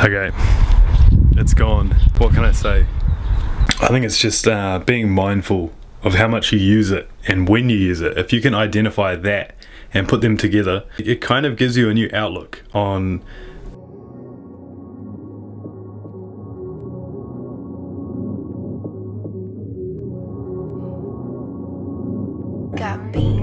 Okay, it's gone. What can I say? I think it's just being mindful of how much you use it and when you use it. If you can identify that and put them together, it kind of gives you a new outlook on Got beats.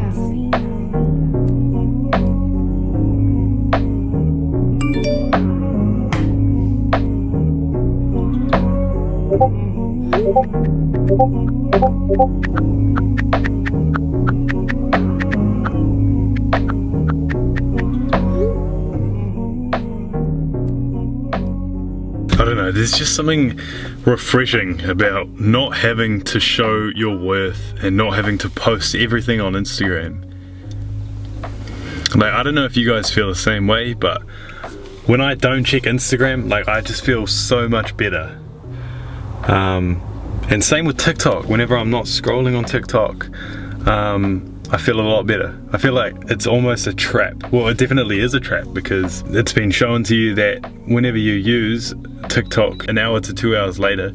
I don't know, there's just something refreshing about not having to show your worth and not having to post everything on Instagram. Like, I don't know if you guys feel the same way, but when I don't check Instagram, like, I just feel so much better. And same with TikTok. Whenever I'm not scrolling on TikTok, I feel a lot better. I feel like it's almost a trap. Well, it definitely is a trap, because it's been shown to you that whenever you use TikTok, an hour to 2 hours later,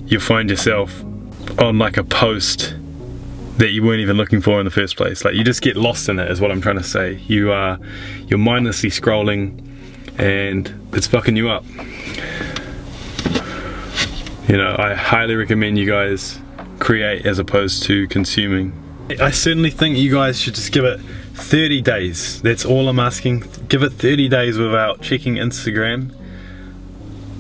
you'll find yourself on like a post that you weren't even looking for in the first place. Like, you just get lost in it, is what I'm trying to say. You're mindlessly scrolling and it's fucking you up. You know, I highly recommend you guys create as opposed to consuming. I certainly think you guys should just give it 30 days. That's all I'm asking. Give it 30 days without checking Instagram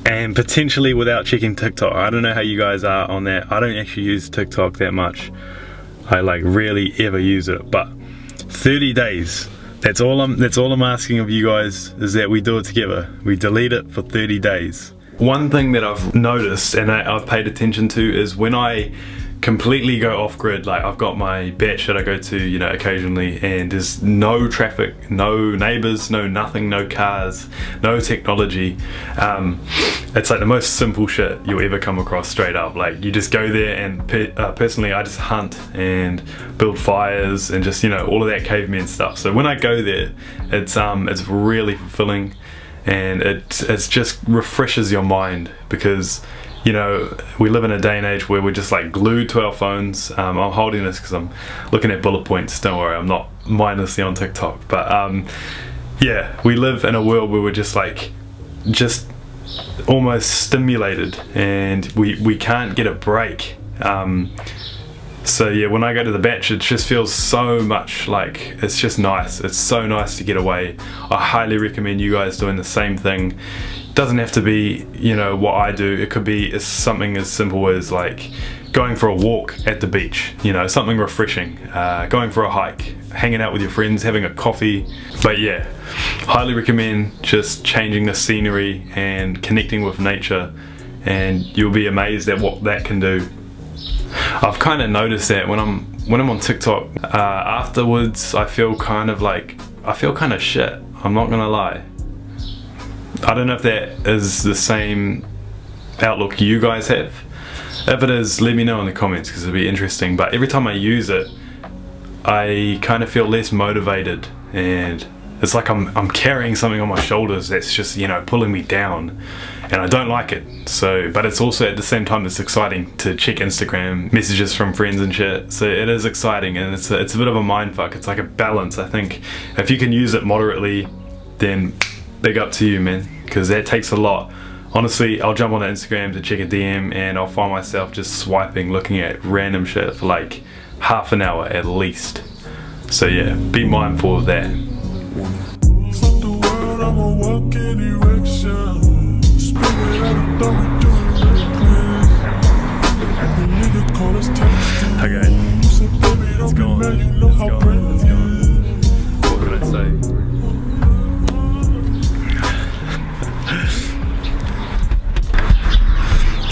and potentially without checking TikTok. I don't know how you guys are on that. I don't actually use TikTok that much. I like rarely ever use it, but 30 days. That's all I'm asking of you guys, is that we do it together. We delete it for 30 days. One thing that I've noticed and I've paid attention to is when I completely go off grid, like I've got my batch that I go to, you know, occasionally, and there's no traffic, no neighbors, no nothing, no cars, no technology. It's like the most simple shit you'll ever come across, straight up. Like, you just go there, and personally I just hunt and build fires and just, you know, all of that caveman stuff. So when I go there, it's really fulfilling, and it just refreshes your mind, because, you know, we live in a day and age where we're just like glued to our phones. I'm holding this because I'm looking at bullet points, don't worry, I'm not mindlessly on TikTok, but yeah, we live in a world where we're just like, just almost stimulated, and we can't get a break. So yeah, when I go to the batch, it just feels so much like, it's just nice. It's so nice to get away. I highly recommend you guys doing the same thing. Doesn't have to be, you know, what I do. It could be something as simple as like going for a walk at the beach, you know, something refreshing, going for a hike, hanging out with your friends, having a coffee. But yeah, highly recommend just changing the scenery and connecting with nature, and you'll be amazed at what that can do. I've kind of noticed that when I'm on TikTok, afterwards I feel kind of shit. I'm not gonna lie. I don't know if that is the same outlook you guys have. If it is, let me know in the comments, because it'll be interesting. But every time I use it, I kind of feel less motivated, and it's like I'm carrying something on my shoulders that's just, you know, pulling me down, and I don't like it. So, but it's also at the same time, it's exciting to check Instagram messages from friends and shit. So it is exciting, and it's a bit of a mind fuck. It's like a balance. I think if you can use it moderately, then big up to you, man, because that takes a lot. Honestly, I'll jump on Instagram to check a DM, and I'll find myself just swiping, looking at random shit for like half an hour at least. So yeah, be mindful of that. Okay, it's gone. It's gone. What can I say?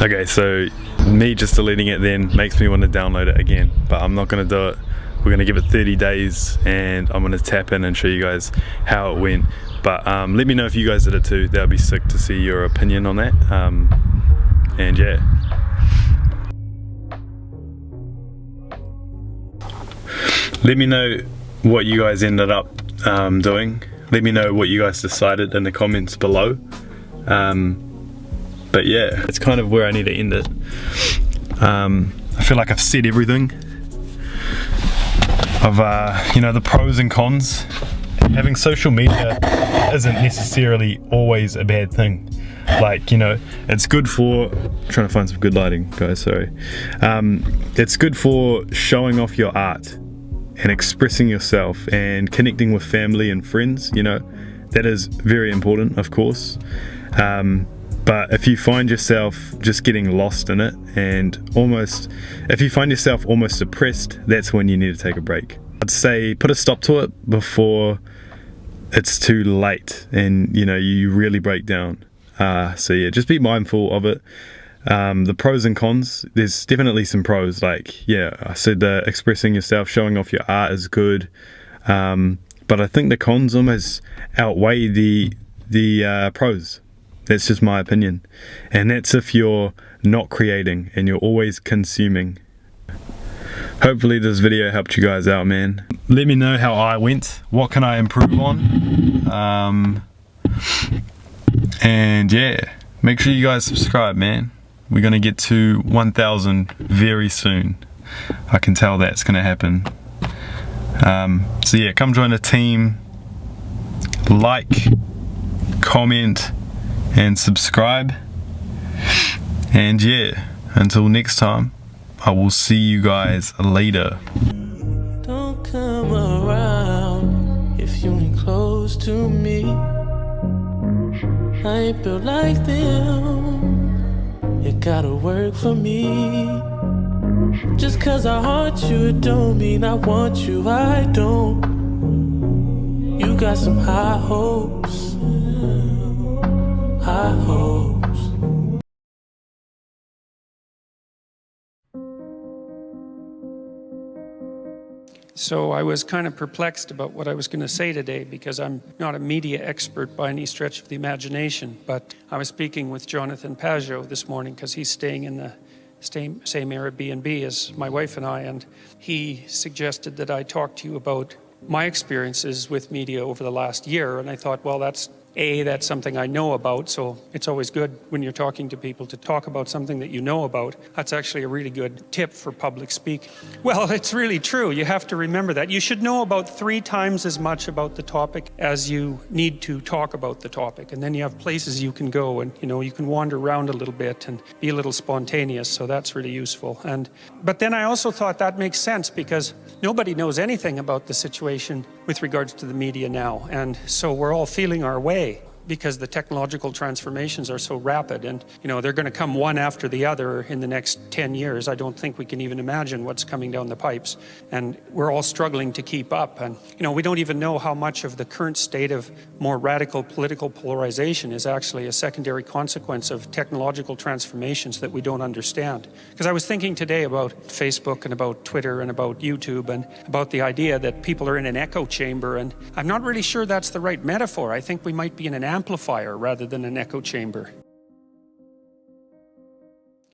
Okay, so me just deleting it then makes me want to download it again, but I'm not going to do it. We're going to give it 30 days, and I'm going to tap in and show you guys how it went. But let me know if you guys did it too. That would be sick to see your opinion on that. And yeah. Let me know what you guys ended up doing. Let me know what you guys decided in the comments below. But yeah, it's kind of where I need to end it. I feel like I've said everything of you know, the pros and cons. Having social media isn't necessarily always a bad thing. Like, you know, it's good for trying to find some good lighting, guys, sorry. It's good for showing off your art and expressing yourself and connecting with family and friends, you know. That is very important, of course. But if you find yourself just getting lost in it and if you find yourself almost depressed, that's when you need to take a break. I'd say put a stop to it before it's too late and, you know, you really break down. So yeah, just be mindful of it. The pros and cons, there's definitely some pros. Like, yeah, I said expressing yourself, showing off your art is good. But I think the cons almost outweigh the pros. That's just my opinion. And that's if you're not creating and you're always consuming. Hopefully this video helped you guys out, man. Let me know how I went. What can I improve on? And yeah, make sure you guys subscribe, man. We're gonna get to 1,000 very soon. I can tell that's gonna happen. So yeah, come join the team. Like, comment, and subscribe. And yeah, until next time, I will see you guys later. Don't come around if you ain't close to me. I ain't built like them. It gotta work for me. Just cause I haunt you, it don't mean I want you. I don't. You got some high hopes. High hopes. So I was kind of perplexed about what I was going to say today because I'm not a media expert by any stretch of the imagination. But I was speaking with Jonathan Pajot this morning because he's staying in the same Airbnb as my wife and I. And he suggested that I talk to you about my experiences with media over the last year. And I thought, well, that's something I know about, so it's always good when you're talking to people to talk about something that you know about. That's actually a really good tip for public speaking. Well, it's really true. You have to remember that. You should know about 3 times as much about the topic as you need to talk about the topic. And then you have places you can go and, you know, you can wander around a little bit and be a little spontaneous, so that's really useful. But then I also thought that makes sense because nobody knows anything about the situation with regards to the media now. And so we're all feeling our way because the technological transformations are so rapid and, you know, they're going to come one after the other in the next 10 years. I don't think we can even imagine what's coming down the pipes. And we're all struggling to keep up. And, you know, we don't even know how much of the current state of more radical political polarization is actually a secondary consequence of technological transformations that we don't understand. Because I was thinking today about Facebook and about Twitter and about YouTube and about the idea that people are in an echo chamber. And I'm not really sure that's the right metaphor. I think we might be in an amplifier rather than an echo chamber.